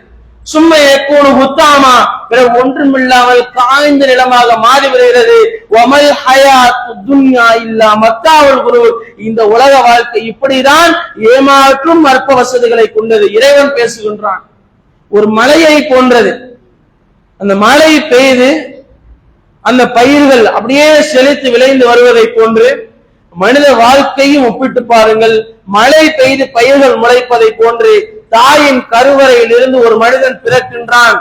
[SPEAKER 1] சும்மையக்கூடு உத்தாமா, பிறகு ஒன்றுமில்லாமல் காய்ந்த நிலமாக மாறிவிடுகிறது. வமல் ஹயாத்து துன்யா இல்லா மத்தாவுல் குரூர். இந்த உலக வாழ்க்கை இப்படிதான் ஏமாற்றும் அற்ப வசதிகளை கொண்டது. இறைவன் பேசுகின்றான். ஒரு மலையை போன்றது. அந்த மழை பெய்து அந்த பயிர்கள் அப்படியே செழித்து விளைந்து வருவதை போன்று மனித வாழ்க்கையும் ஒப்பிட்டு பாருங்கள். மழை பெய்து பயிர்கள் முளைப்பதை போன்று தாயின் கருவறையில் இருந்து ஒரு மனிதன் பிறக்கின்றான்.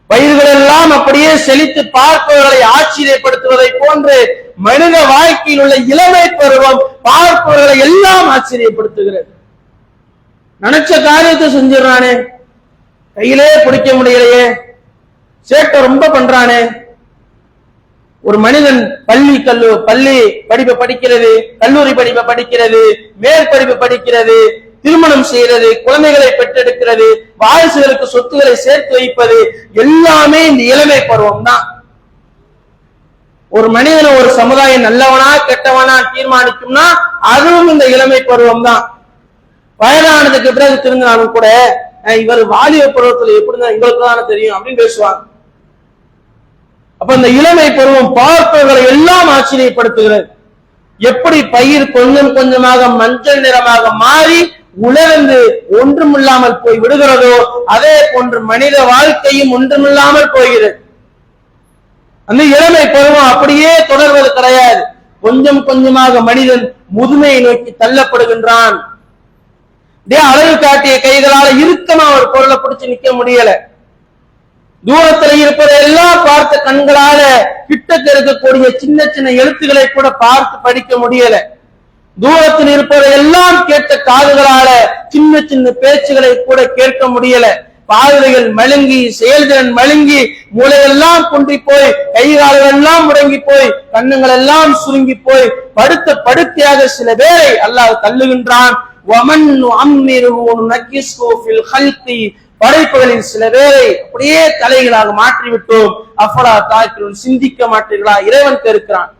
[SPEAKER 1] பயிர்கள் எல்லாம் அப்படியே செழித்து பார்ப்பவர்களை ஆச்சரியப்படுத்துவதை போன்று மனித வாழ்க்கையில் உள்ள இளமை பருவம் பார்ப்பவர்களை எல்லாம் ஆச்சரியப்படுத்துகிறது. நினைச்ச காரியத்தை செஞ்சிடறானே, கையிலே பிடிக்க முடியலையே, சேட்டை ரொம்ப பண்றானே. ஒரு மனிதன் பள்ளி படிப்பை படிக்கிறது, கல்லூரி படிப்பை படிக்கிறது, மேற்படிப்பு படிக்கிறது, திருமணம் செய்யறது, குழந்தைகளை பெற்றெடுக்கிறது, வாரிசுகளுக்கு சொத்துக்களை சேர்த்து வைப்பது எல்லாமே இந்த இளமை பருவம் தான். ஒரு மனிதனை ஒரு சமுதாயம் நல்லவனா கெட்டவனா தீர்மானிக்கும்னா அதுவும் இந்த இளமை பருவம் தான். வயதானதுக்கு பிறகு திரும்பினாலும் கூட இவர் வாலிப பருவத்துல எப்படிதான் எங்களுக்கு தானே தெரியும் அப்படின்னு பேசுவாங்க. அப்ப இந்த இளமை பருவம் பார்ப்பவர்களை எல்லாம் ஆச்சரியப்படுத்துகிறது. எப்படி பயிர் கொஞ்சம் கொஞ்சமாக மஞ்சள் நிறமாக மாறி உலர்ந்து ஒன்றுமில்லாமல் போய் விடுகிறதோ அதே போன்று மனித வாழ்க்கையும் ஒன்றுமில்லாமல் போகிறது. அந்த இளமை பருவம் அப்படியே தொடர்வது கிடையாது. கொஞ்சம் கொஞ்சமாக மனிதன் முதுமையை நோக்கி தள்ளப்படுகின்றான். அழகு காட்டிய கைகளால இறுக்கமா ஒரு பொருளை பிடிச்சு நிக்க முடியல. தூரத்துல இருப்பதையெல்லாம் பார்த்த கண்களால கிட்டத்தில் இருக்கக்கூடிய சின்ன சின்ன எழுத்துக்களை கூட பார்த்து படிக்க முடியல. தூரத்தில் இருப்பதையெல்லாம் கேட்ட காதுகளால சின்ன சின்ன பேச்சுகளை கூட கேட்க முடியல. பார்வைகள் மழுங்கி, செயல்திறன் மழுங்கி, மூளையெல்லாம் குன்றி போய், கைகால்கள் எல்லாம் முடங்கி போய், கண்ணுங்கள் எல்லாம் சுருங்கி போய், படுத்த படுக்கையாக சில பேரை அல்லாஹ் தள்ளுகின்றான். படைப்புகளில் சில பேரை அப்படியே தலைகளாக மாற்றிவிட்டோம். அஃபலா தாக்கிலும் சிந்திக்க மாட்டீர்களா? இறைவன் இருக்கிறான்.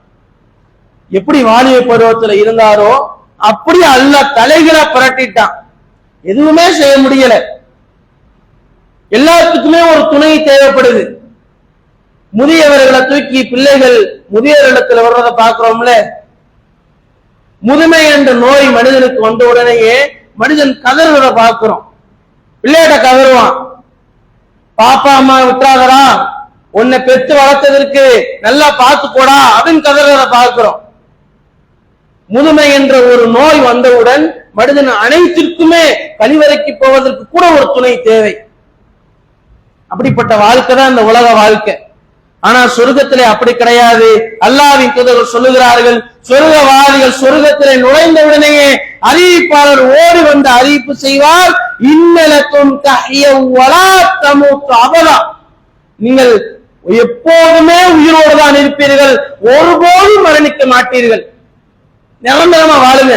[SPEAKER 1] எப்படி வாலிப பருவத்துல இருந்தாரோ அப்படி அல்லாஹ் தலைகளா புரட்டிட்டான். எதுவுமே செய்ய முடியல. எல்லாத்துக்குமே ஒரு துணை தேவைப்படுது. முதியவர்களை தூக்கி பிள்ளைகள் முதியவர்களிடத்துல வர்றதை பாக்குறோம்ல. முதுமை என்ற நோய் மனிதனுக்கு வந்த உடனேயே மனிதன் கதறுவதை பார்க்கிறோம். பிள்ளைகிட்ட கதறுவான், பாப்பா அம்மா விட்டாதரா, உன்னை பெற்று வளர்த்ததற்கு நல்லா பார்த்துக்கோடா அப்படின்னு கதறத பார்க்கிறோம். முதுமை என்ற ஒரு நோய் வந்தவுடன் மனிதன் அனைத்திற்குமே கழிவறைக்கு போவதற்கு கூட ஒரு துணை தேவை. அப்படிப்பட்ட வாழ்க்கை தான் இந்த உலக வாழ்க்கை. ஆனா சொர்க்கத்திலே அப்படி கிடையாது. அல்லாஹ்வின் தூதர்கள் சொல்லுகிறார்கள், சொர்க்கவாதிகள் சொர்க்கத்திலே நுழைந்த உடனேயே அறிவிப்பாளர் ஓடி வந்து அறிவிப்பு செய்வார், இன்னலக்கும் தஹ்யவ் வலா தமூத்து அபதா, நீங்கள் எப்போதுமே உயிரோடு தான் இருப்பீர்கள், ஒருபோதும் மரணிக்க மாட்டீர்கள், நிரந்தரமா வாழுங்க.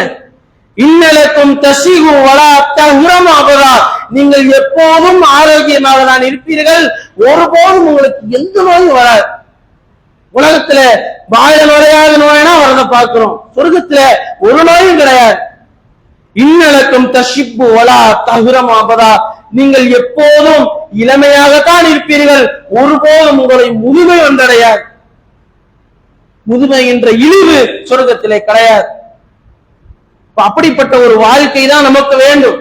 [SPEAKER 1] இன்னலக்கும் தஸீகு வலா தஹ்ரம் அபதா, நீங்கள் எப்போதும் ஆரோக்கியமாக தான் இருப்பீர்கள், ஒருபோதும் உங்களுக்கு எந்த நோயும் வராது. உலகத்துல வாழ நுழையாத நோய்னா வரத பார்க்கிறோம், சொர்க்கத்துல ஒரு நோயும் கிடையாது. இன்னலக்கும் தஷிப்பு வலா தஹ்ரம் அபதா, நீங்கள் எப்போதும் இளமையாகத்தான் இருப்பீர்கள், ஒருபோதும் உங்களை முதுமை வந்தடையாது. முதுமை என்ற இழிவு சொர்க்கத்திலே கிடையாது. அப்படிப்பட்ட ஒரு வாழ்க்கை தான் நமக்கு வேண்டும்.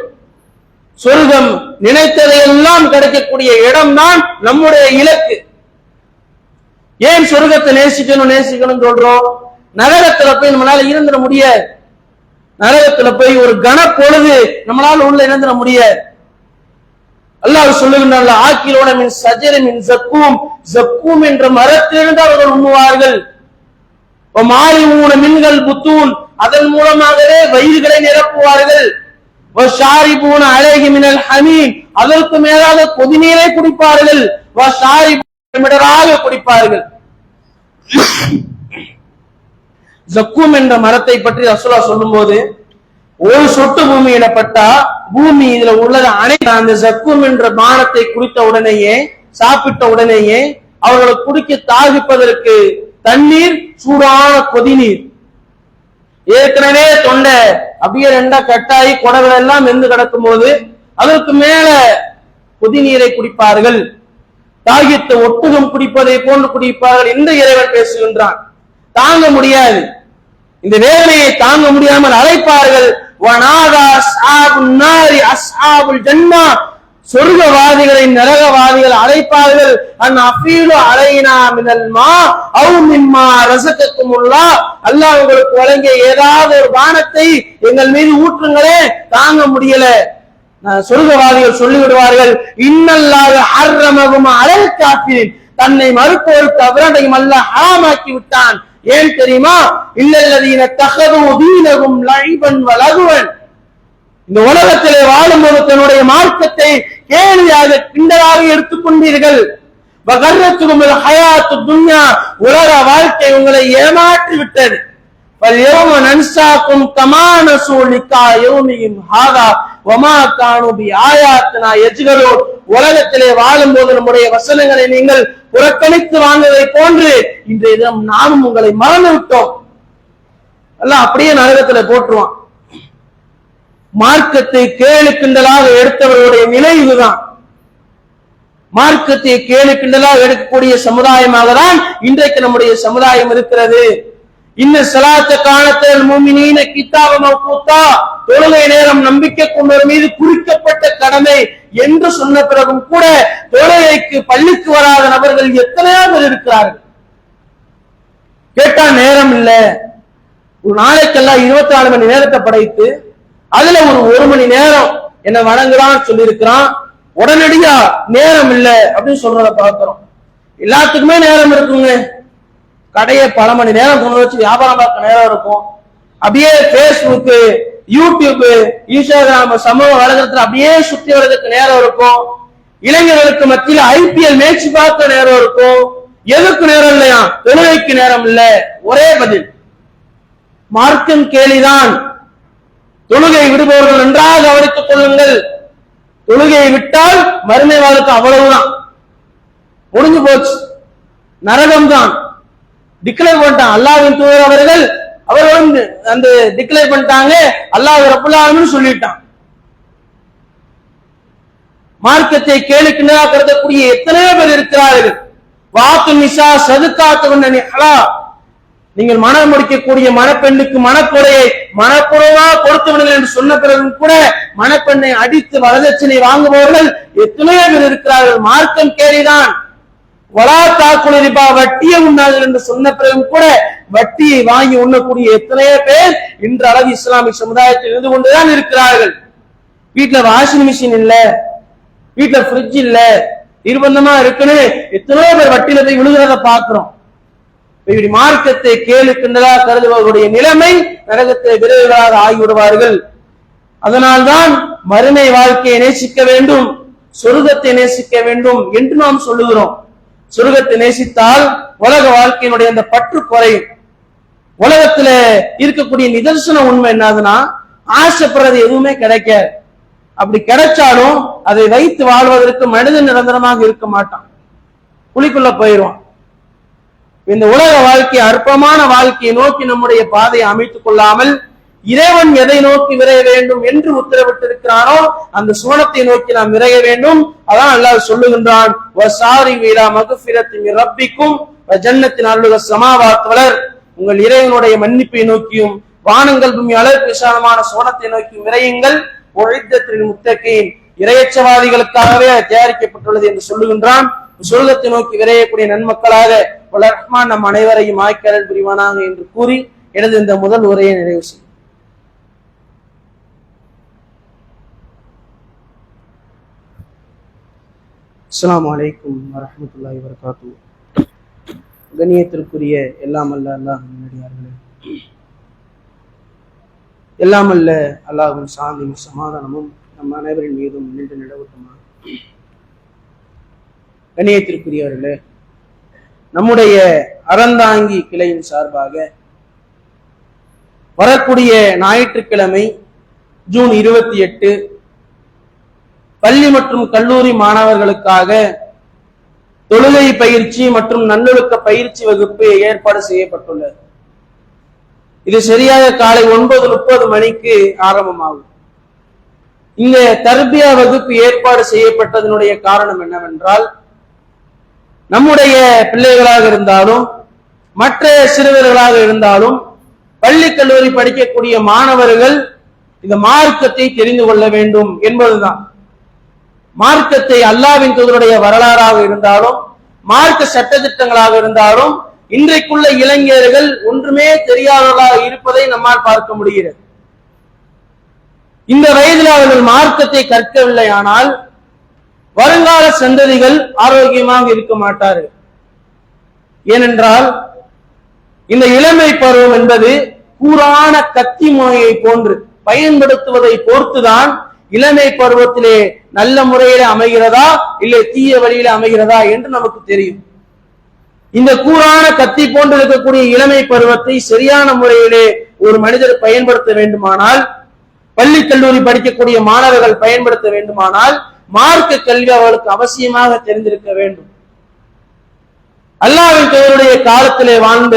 [SPEAKER 1] சொர்க்கம் நினைத்ததையெல்லாம் கிடைக்கக்கூடிய இடம் தான் நம்முடைய இலக்கு. ஏன் சொர்க்கத்தை நேசிக்கணும் சொல்றோம்? நரகத்துல போய் நம்மளால இருந்துட முடியாது. நரகத்துல போய் ஒரு கனப்பொழுது நம்மளால உள்ள இருந்துட முடியாது. அல்லாஹ் சொல்லுகின்றான், ஆக்கிலோட மின் சஜரி மின் ஜக்கூம், ஜக்கூம் என்ற மரத்திலிருந்து அவர்கள் உண்ணுவார்கள். மாலிமூன மின்கள் புத்தூன், அதன் மூலமாகவே வயிறுகளை நிரப்புவார்கள். வஷாரிபூன அலைஹி மினல் ஹமீம், அதற்கு மேலாக கொதிநீரை குடிப்பார்கள். வஷாரிபூனராக குடிப்பார்கள். ஜக்கூம் என்ற மரத்தை பற்றி ரசூலுல்லாஹ் சொல்லும்போது, ஒரு சொட்டு பூமியில பட்டா பூமி இதுல உள்ளது அனைத்து அந்த ஜக்கூம் என்ற பானத்தை குடித்த உடனேயே, சாப்பிட்ட உடனேயே அவர்களுக்கு குடிக்க தாகிப்பதற்கு தண்ணீர், சூடான கொதிநீர். ஏற்கனவே தொண்டை அப்படியே ரெண்டா கட்டாயி குடங்கள் எல்லாம் வெந்து கிடக்கும் போது அதற்கு மேல கொதிநீரை குடிப்பார்கள். தாகித்த ஒட்டகம் குடிப்பதை போன்று குடிப்பார்கள் என்று இறைவன் பேசுகின்றான். தாங்க முடியாது, இந்த வேதனையை தாங்க முடியாமல் அழைப்பார்கள். வனாதா அஸ்ஹாபுன் நாரி அஸ்ஹாபுல் ஜன்னah, சொர்க்கவாதிகளை நரகவாதிகள் அழைப்பார்கள். அன் அஃபீலு அலைனா மினல் மா அவ் மிம்மா ரஸகக்குமுல்லாஹ், அல்லாஹ் உங்களுக்கு வழங்கிய ஏதாவது ஒரு பானத்தை எங்கள் மீது ஊற்றுங்களே, தாங்க முடியல. சொர்க்கவாதிகள் சொல்லிவிடுவார்கள், இன்னல்லாஹ ஹர்ரமஹும் அலல் காஃபிரின், தன்னை மறுப்போருக்கு அவரையும் அல்லாஹ் ஹராமாக்கி விட்டான். ஏன் தெரியுமா? இல்லல்லதீன தகது தீனஹும் லஇபன் வ லகுவன், இந்த உலகத்திலே வாழும்போது தன்னுடைய மார்க்கத்தை கேலியாக கிண்டலாக எடுத்துக்கொண்டீர்கள். வகர்ரத்துகுமுல் ஹயாத்துத் துன்யா, உலக வாழ்க்கை உங்களை ஏமாற்றி விட்டது. வல்யௌம நன்சாக்கும் கமா நஸூ லிகா யௌமிஹிம் ஹாதா, வமா கானு பி ஆயாத்தினா யஜ்ஹலூன், உலகத்திலே வாழும் போது நம்முடைய வசனங்களை நீங்கள் புறக்கணித்து வாழ்ந்ததை போன்று இன்றைய தினம் நாமும் உங்களை மறந்து விட்டோம். எல்லாம் அப்படியே நரகத்துல போட்டுருவான். மார்க்கத்தை கேலி கிண்டலாக எடுத்தவர்களுடைய நிலை இதுதான். மார்க்கத்தை கேலி கிண்டலாக எடுக்கக்கூடிய சமுதாயமாக தான் இன்றைக்கு நம்முடைய சமுதாயம் இருக்கிறது. இன்ன ஸலாத்த கானத்தல் முஃமினீன கிதாப மவ்கூத்தா, தொழுகை நேரம் நம்பிக்கை கொண்டவர் மீது குறிக்கப்பட்ட கடமை என்று சொன்ன பிறகும் கூட தொழுகைக்கு பள்ளிக்கு வராத நபர்கள் எத்தனையோ பேர் இருக்கிறார்கள். கேட்டா நேரம் இல்ல. ஒரு நாளைக்கெல்லாம் 24 மணி நேரத்தை படைத்து அதுல ஒரு மணி நேரம் என்ன வணங்குறான்னு சொல்லி இருக்கிறான். உடனடியா நேரம் இல்ல அப்படின்னு சொல்றத பார்க்கிறோம். எல்லாத்துக்குமே நேரம் இருக்குங்க. கடையை பல மணி நேரம் கொண்டு வச்சு வியாபாரம் பார்க்க நேரம் இருக்கும். அப்படியே பேஸ்புக், யூடியூப், இன்ஸ்டாகிராம், சமூக வலைதளத்துல அப்படியே சுத்தி வர்றதுக்கு நேரம் இருக்கும். இளைஞர்களுக்கு மத்தியில் IPL மேட்ச் பார்க்க நேரம் இருக்கும். எதுக்கு நேரம் இல்லையா? தொழுகைக்கு நேரம் இல்ல. ஒரே பதில், மார்க்கம் கேலிதான். தொழுகை விடுபவர்கள் நன்றாக கவனித்துக் கொள்ளுங்கள். தொழுகையை விட்டால் மறுமை வாழ்க்கை அவ்வளவுதான், முடிஞ்சு போச்சு, நரகம்தான். டிக்ளேர் பண்ணிட்டான் அல்லாஹ்வின் தூதர் அவர்களும் அந்த டிக்ளேர் பண்ணிட்டாங்க, அல்லாஹ் ரப்பல் ஆலமீன் சொல்லிட்டான். மார்க்கத்தை கேலி கிண்டலா கருதக்கூடிய எத்தனையோ பேர் இருக்கிறார்கள். வாத்து நிசா சதுக்காத்து நிஹலா, நீங்கள் மனம் முடிக்கக்கூடிய மணப்பெண்ணுக்கு மணக்குறையை மனப்பூர்வமா கொடுத்து விடுங்கள் என்று சொன்ன பிறகு கூட மணப்பெண்ணை அடித்து வரதட்சணை வாங்குபவர்கள் எத்தனையோ பேர் இருக்கிறார்கள். மார்க்கம் கேலிதான். வலா தாக்குல் ரிபா, வட்டியை உண்ணார்கள் என்று சொன்ன பிறகு கூட வட்டியை வாங்கி உண்ணக்கூடிய எத்தனையோ பேர் இன்று அளவு இஸ்லாமிய சமுதாயத்தில் இருந்து கொண்டுதான் இருக்கிறார்கள். வீட்டுல வாஷிங் மிஷின் இல்ல, வீட்டுல ஃப்ரிட்ஜ் இல்ல, நிர்பந்தமா இருக்குன்னு எத்தனையோ பேர் வட்டியில போய் விழுகிறத பாக்குறோம். இப்படி மார்க்கத்தை கேலி கிண்டலா கருதுபவர்களுடைய நிலைமை நரகத்தை விரைவாக ஆகிவிடுவார்கள். அதனால்தான் மறுமை வாழ்க்கையை நேசிக்க வேண்டும், சொர்க்கத்தை நேசிக்க வேண்டும் என்று நாம் சொல்லுகிறோம். சொர்க்கத்தை நேசித்தால் உலக வாழ்க்கையினுடைய அந்த பற்று குறையும். உலகத்துல இருக்கக்கூடிய நிதர்சன உண்மை என்னதுன்னா, ஆசைப்படுறது எதுவுமே கிடைக்காது. அப்படி கிடைச்சாலும் அதை வைத்து வாழ்வதற்கு மனிதன் நிரந்தரமாக இருக்க மாட்டான், குழிக்குள்ள போயிடுவான். இந்த உலக வாழ்க்கை அற்பமான வாழ்க்கையை நோக்கி நம்முடைய பாதையை அமைத்துக் கொள்ளாமல் இறைவன் எதை நோக்கி விரைய வேண்டும் என்று உத்தரவிட்டிருக்கிறானோ அந்த சுவனத்தை நோக்கி நாம் விரைய வேண்டும். அதான் அல்லாஹ் சொல்லுகின்றான், உங்கள் இறைவனுடைய மன்னிப்பை நோக்கியும் வானங்கள் பூமி அளவுக்கு விசாலமான சுவனத்தை நோக்கி விரையுங்கள். முத்தகீன், இறையச்சவாதிகளுக்காகவே தயாரிக்கப்பட்டுள்ளது என்று சொல்லுகின்றான். சொர்க்கத்தை நோக்கி விரையக்கூடிய நன்மக்களாக ரஹ்மான் நம் அனைவரையும் ஆய்க்கரல் புரிவானாக என்று கூறி எனது இந்த முதல் உரையை நிறைவு செய்யும். அஸ்ஸலாமு அலைக்கும் வரஹ்மத்துல்லாஹி வபரகாத்துஹு. கண்ணியத்திற்குரிய எல்லாம் அல்ல அல்லாஹ் நல்லடியார்களே, எல்லாம் அல்ல அல்லாஹ்வின் சாந்தியும் சமாதானமும் நம் அனைவரின் மீதும் நின்று நிலவட்டுமா. கண்ணியத்திற்குரியவர்களே, நம்முடைய அறந்தாங்கி கிளையின் சார்பாக வரக்கூடிய ஞாயிற்றுக்கிழமை ஜூன் 28 பள்ளி மற்றும் கல்லூரி மாணவர்களுக்காக தொழுகை பயிற்சி மற்றும் நல்லொழுக்க பயிற்சி வகுப்பு ஏற்பாடு செய்யப்பட்டுள்ளது. இது சரியாக காலை 9:30 மணிக்கு ஆரம்பமாகும். இந்த தர்பியா வகுப்பு ஏற்பாடு செய்யப்பட்டதனுடைய காரணம் என்னவென்றால், நம்முடைய பிள்ளைகளாக இருந்தாலும் மற்ற சிறுவர்களாக இருந்தாலும் பள்ளி கல்லூரி படிக்கக்கூடிய மாணவர்கள் இந்த மார்க்கத்தை தெரிந்து கொள்ள வேண்டும் என்பதுதான். மார்க்கத்தை அல்லாஹ்வின் தூதருடைய வரலாறாக இருந்தாலும் மார்க்க சட்டதிட்டங்களாக இருந்தாலும் இன்றைக்குள்ள இளைஞர்கள் ஒன்றுமே தெரியாதவர்களாக இருப்பதை நம்மால் பார்க்க முடிகிறது. இந்த வயதில் அவர்கள் மார்க்கத்தை கற்கவில்லை ஆனால் வருங்கால சந்ததிகள் ஆரோக்கியமாக இருக்க மாட்டார்கள். ஏனென்றால் இந்த இளமை பருவம் என்பது கூரான கத்தி முனையை போன்று பயன்படுத்துவதை பொறுத்துதான் இளமை பருவத்திலே நல்ல முறையில அமைகிறதா இல்லை தீய வழியில அமைகிறதா என்று நமக்கு தெரியும். இந்த கூரான கத்தி போன்று இருக்கக்கூடிய இளமை பருவத்தை சரியான முறையிலே ஒரு மனிதர் பயன்படுத்த வேண்டுமானால் பள்ளி கல்லூரி படிக்கக்கூடிய மாணவர்கள் பயன்படுத்த வேண்டுமானால் மார்க்க கல்வி அவர்களுக்கு அவசியமாக தெரிந்திருக்க வேண்டும். அல்லாஹ்வின் தூதருடைய காலத்திலே வாழ்ந்த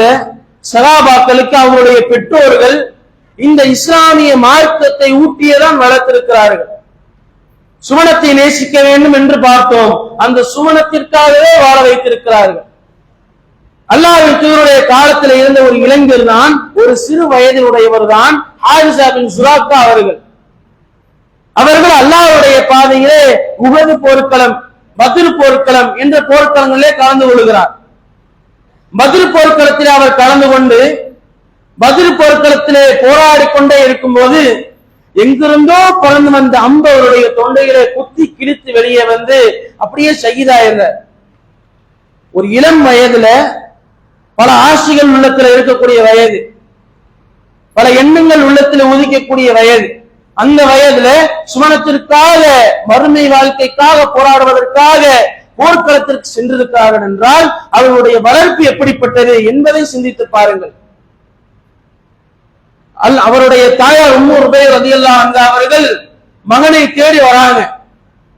[SPEAKER 1] சஹாபாக்களுக்கு அவருடைய பெற்றோர்கள் இந்த இஸ்லாமிய மார்க்கத்தை ஊட்டியதான் வளர்த்திருக்கிறார்கள். சுவனத்தை நேசிக்க வேண்டும் என்று பார்த்தோம், அந்த சுவனத்திற்காகவே வாழ வைத்திருக்கிறார்கள். அல்லாஹ்வின் தூதருடைய காலத்தில் இருந்த ஒரு இளைஞர் தான், ஒரு சிறு வயதினுடையவர் தான் ஹாரிஸா பின் சுராக்கா அவர்கள். அவர்கள் அல்லாஹ்வுடைய பாதையிலே உஹது போர்க்களம், பத்ர் போர்க்களம் என்ற போர்க்களங்களிலே கலந்து கொள்கிறார். பத்ர் போர்க்களத்திலே அவர் கலந்து கொண்டு பத்ர் போர்க்களத்திலே போராடி கொண்டே இருக்கும் போது எங்கிருந்தோ பறந்து வந்த அம்பு அவருடைய தொண்டையிலே குத்தி கிழித்து வெளியே வந்து அப்படியே ஷஹீதாயிருந்தார். ஒரு இளம் வயதுல பல ஆசைகள் உள்ளத்துல இருக்கக்கூடிய வயது, பல எண்ணங்கள் உள்ளத்துல உதிக்கக்கூடிய வயது. அந்த வயதுல சுமணத்திற்காக, மறுமை வாழ்க்கைக்காக போராடுவதற்காக போர்க்களத்திற்கு சென்றிருக்கிறார்கள் என்றால் அவர்களுடைய வளர்ப்பு எப்படிப்பட்டது என்பதை சிந்தித்து பாருங்கள். அவருடைய தாயார் உம்மு ருபையா ரலியல்லாஹு அன்ஹா அவர்கள் மகனை தேடி வராங்க.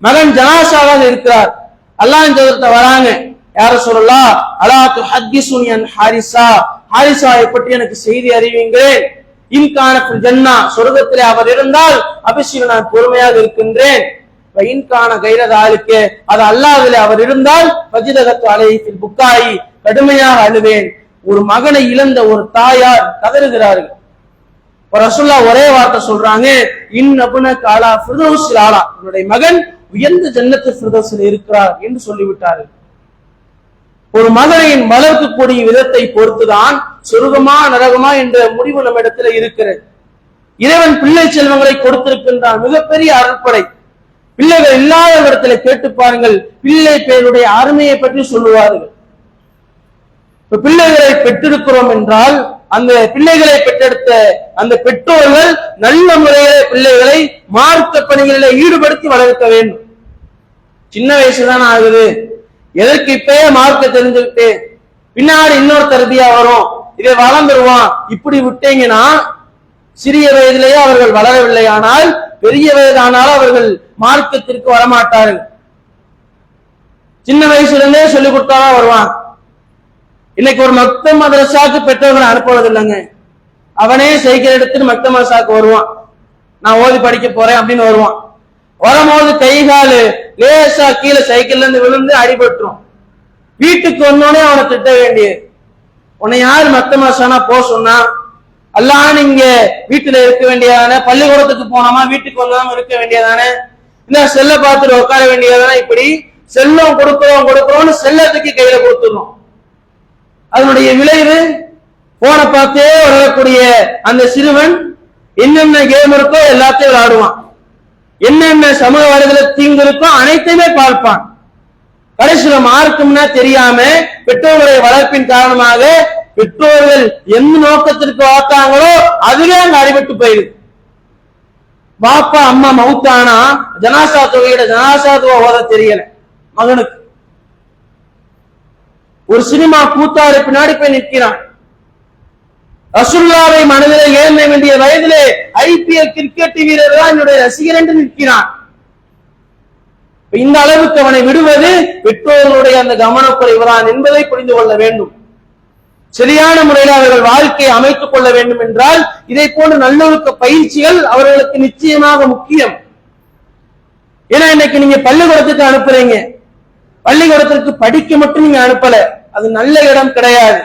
[SPEAKER 1] மகன் ஜனாசாவாக இருக்கிறார். அல்லாஹ்வின் தூதர்ட்ட வராங்க, யா ரசூலல்லாஹ் அலா துஹத்திஸுனி அன் ஹாரிஸா, ஹாரிஸாவை பற்றி எனக்கு செய்தி அறிவியுங்கள். இன்கான ஃபில் ஜன்னா, சொர்க்கத்திலே அவர் இருந்தால் அபிஷேக நான் பொறுமையாக இருக்கின்றேன். இன்கான கைர தாலிக, அது அல்லாஹ்விலே அவர் இருந்தால் வஜிதகத்து அலைஹி ஃபில் புக்காயி, கடுமையாக அழுவேன். ஒரு மகனை இழந்த ஒரு தாயார் கதறுகிறார்கள். ரசூலுல்லாஹ் ஒரே வார்த்தை சொல்றாங்க, இன்னபுனக அலா ஃபிர்தௌஸில் ஆலா, உன்னுடைய மகன் உயர்ந்த ஜன்னத்து ஃபிர்தௌஸில் இருக்கிறார் என்று சொல்லிவிட்டார்கள். ஒரு மகனின் வளர்க்கக்கூடிய விதத்தை பொறுத்துதான் சொர்க்கமா நரகமா என்ற முடிவு நம்ம இடத்துல இருக்கிறது. இறைவன் பிள்ளை செல்வங்களை கொடுத்திருக்கின்றான், மிகப்பெரிய அருட்படை. பிள்ளைகள் இல்லாத இடத்துல கேட்டு பாருங்கள், பிள்ளை பேருடைய அருமையை பற்றி சொல்லுவார்கள். பிள்ளைகளை பெற்றிருக்கிறோம் என்றால் அந்த பிள்ளைகளை பெற்றெடுத்த அந்த பெற்றோர்கள் நல்ல முறையில பிள்ளைகளை மார்க்க பணிகளில ஈடுபடுத்தி வளர்க்க வேண்டும். சின்ன வயசுதான் ஆகுது, எதற்கு இப்பயே மார்க்க தெரிஞ்சுக்கிட்டு பின்னாடி இன்னொரு தரபியா வரும், இதை வளர்ந்துருவான், இப்படி விட்டீங்கன்னா சிறிய வயதிலேயே அவர்கள் வளரவில்லை, ஆனால் பெரிய வயதானாலும் அவர்கள் மார்க்கத்திற்கு வரமாட்டார்கள். சின்ன வயசுல இருந்தே சொல்லிக் கொடுத்தாதான் வருவான். இன்னைக்கு ஒரு மக்தப் மதரசாக்கு பெற்றவர்களை அனுப்புவது இல்லைங்க. அவனே சைக்கிள் எடுத்துட்டு மக்தப் மதரசாக்கு வருவான், நான் ஓதி படிக்க போறேன் அப்படின்னு வருவான். வரும்போது கைகாலு லேசா கீழே சைக்கிள்ல இருந்து விழுந்து அடிபட்டுரும். வீட்டுக்கு வந்தோடனே அவனை திட்ட வேண்டியது. உன்னை யாரு மக்தப் மதரசானா போ சொன்னா? அல்லாஹ் நீங்க வீட்டுல இருக்க வேண்டியதானே, பள்ளிக்கூடத்துக்கு போனோமா வீட்டுக்கு வந்தாம இருக்க வேண்டியதானே, இந்த செல்ல பார்த்துட்டு உட்கார வேண்டியதானே. இப்படி செல்லம் கொடுக்கிறோம்னு செல்லத்துக்கு கையில கொடுத்துடணும். அதனுடைய விளைவு போனை பார்த்தே வரக்கூடிய அந்த சிறுவன் என்னென்ன கேம் இருக்கோ எல்லாத்தையும் விளையாடுவான், என்னென்ன சமூக வலைதள தீங்கு இருக்கோ அனைத்தையுமே பார்ப்பான். கடைசியில மார்க்கும்னா தெரியாம பெற்றோர்களுடைய வளர்ப்பின் காரணமாக பெற்றோர்கள் எந்த நோக்கத்திற்கு வளர்த்தாங்களோ அதுவே அங்க அடிபட்டு போயிடுது. பாப்பா அம்மா மவுத்தானா ஜனாசா தொகையிட ஜனாசா தொகை ஓத தெரியல மகனுக்கு. ஒரு சினிமா கூத்தாறு பின்னாடி போய் நிற்கிறான். ரசூலுல்லாஹ்வை மனதிலே ஏற்ற வேண்டிய வயதிலே ஐபிஎல் கிரிக்கெட் வீரர் தான் என்னுடைய ரசிகர் என்று நிற்கிறான். இந்த அளவுக்கு அவனை விடுவது பெற்றோர்களுடைய அந்த கவனக்குறைவுதான் என்பதை புரிந்து கொள்ள வேண்டும். சரியான முறையில் அவர்கள் வாழ்க்கையை அமைத்துக் கொள்ள வேண்டும் என்றால் இதை போன்ற நல்லொழுக்க பயிற்சிகள் அவர்களுக்கு நிச்சயமாக முக்கியம். ஏன்னா இன்னைக்கு நீங்க பள்ளிக்கூடத்துக்கு அனுப்புறீங்க, பள்ளிக்கூடத்திற்கு படிக்க மட்டும் நீங்க அனுப்பல, அது நல்ல இடம் கிடையாது.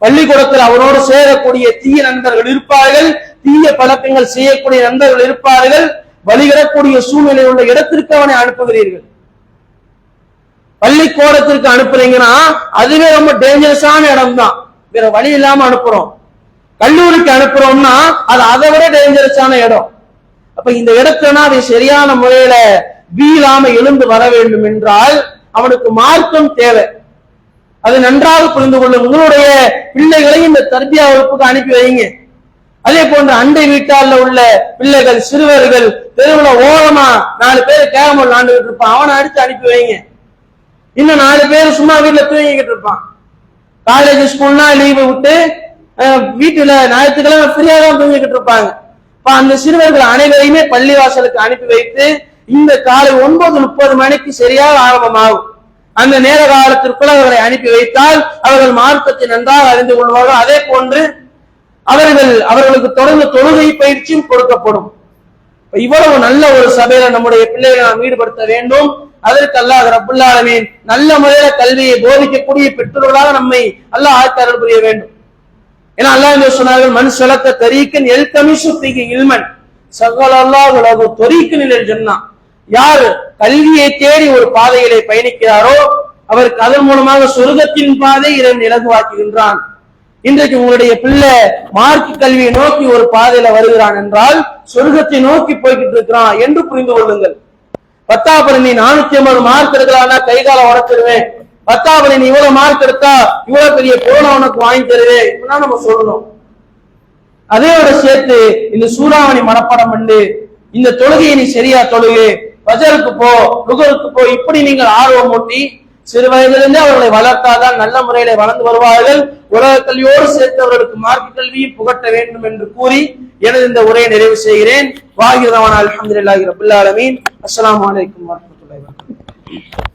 [SPEAKER 1] பள்ளிக்கூடத்தில் அவரோடு சேரக்கூடிய தீய நண்பர்கள் இருப்பார்கள், தீய பழக்கங்கள் செய்யக்கூடிய நண்பர்கள் இருப்பார்கள், வழிகிடக்கூடிய சூழ்நிலை உள்ள இடத்திற்கு அவனை அனுப்புகிறீர்கள். பள்ளிக்கூடத்திற்கு அனுப்புறீங்கன்னா அதுவே ரொம்ப டேஞ்சரஸான இடம் தான், வேற வழி இல்லாம அனுப்புறோம். கல்லூரிக்கு அனுப்புறோம்னா அது அதை விட டேஞ்சரஸான இடம். அப்ப இந்த இடத்துல அதை சரியான முறையில வீழாம எழுந்து வர வேண்டும் என்றால் அவனுக்கு மார்க்கம் தேவை. அதை நன்றாக புரிந்து கொள்ளும். உங்களுடைய பிள்ளைகளை இந்த தர்பியா வகுப்புக்கு அனுப்பி வைங்க. அதே போன்ற அண்டை வீட்டால உள்ள பிள்ளைகள், சிறுவர்கள் தெருவுல ஓரமா 4 பேர் கேரம் விளையாண்டுகிட்டு இருப்பான், அவனை அடித்து அனுப்பி வைங்க. இன்னும் 4 பேர் சும்மா வீட்டுல தூங்கிக்கிட்டு இருப்பான். காலேஜ் ஸ்கூல்னா லீவு விட்டு வீட்டுல ஞாயிற்றுக்கிழமை ஃப்ரீயா தான் தூங்கிக்கிட்டு இருப்பாங்க. அந்த சிறுவர்கள் அனைவரையுமே பள்ளிவாசலுக்கு அனுப்பி வைத்து இந்த காலை 9:30 மணிக்கு சரியாக ஆரம்பமாகும். அந்த நேர காலத்திற்குள் அவர்களை அனுப்பி வைத்தால் அவர்கள் மார்க்கத்தை நன்றாக அறிந்து கொள்வார்கள். அதே போன்று அவர்களுக்கு தொடர்ந்து தொழுகை பயிற்சியும் கொடுக்கப்படும். இவ்வளவு நல்ல ஒரு சபையில நம்முடைய பிள்ளைகளை நாம் ஈடுபடுத்த வேண்டும். அதற்கு அல்லாஹ் ரப்பல் ஆலமீன் நல்ல முறையில கல்வியை போதிக்கக்கூடிய பெற்றோர்களாக நம்மை அல்லாஹ் ஆட்சி புரிய வேண்டும். ஏன்னா அல்லாஹ் சொன்னார்கள், மன் ஸலக தரீகன் யல்தமிஸு ஃபீஹி இல்மன் ஸகலல்லாஹு லஹு தரீகன் இலல் ஜன்னah. யார் கல்வியை தேடி ஒரு பாதையிலே பயணிக்கிறாரோ அவருக்கு அதன் மூலமாக சொர்க்கத்தின் பாதை இறைவன் இலகுவாக்குகின்றான். இன்றைக்கு உங்களுடைய பிள்ளை மார்க்க கல்வியை நோக்கி ஒரு பாதையில வருகிறான் என்றால் சொர்க்கத்தை நோக்கி போய்கிட்டு இருக்கிறான் என்று புரிந்து கொள்ளுங்கள். 10ஆம் நீ 450 மார்க் எடுக்கலாம்னா கைகால உடச்சிருவேன், 10ஆம் நீ இவ்வளவு மார்க் எடுத்தா இவ்வளவு பெரிய பொருளை உனக்கு வாங்கி தருவேன் இப்படின்னா நம்ம சொல்லணும். அதையோட சேர்த்து இந்த சூறாவணி மனப்பாடம் பண்ணு, இந்த தொழுகையை நீ சரியா தொழுகு, பஜருக்கு போ, லுகருக்கு போ, இப்படி நீங்கள் ஆர்வம் ஊட்டி சிறு வயதிலிருந்து அவர்களை வளர்த்தாதான் நல்ல முறையில வளர்ந்து வருவார்கள். உலக கல்வியோடு சேர்த்து அவர்களுக்கு மார்க்க கல்வியும் புகட்ட வேண்டும் என்று கூறி எனது இந்த உரையை நிறைவு செய்கிறேன். வாஹிர் தவானா அல்ஹம்துலில்லாஹி ரப்பில் ஆலமீன். அஸ்ஸலாமு அலைக்கும் வரஹ்மத்துல்லாஹி வபரகாத்துஹு.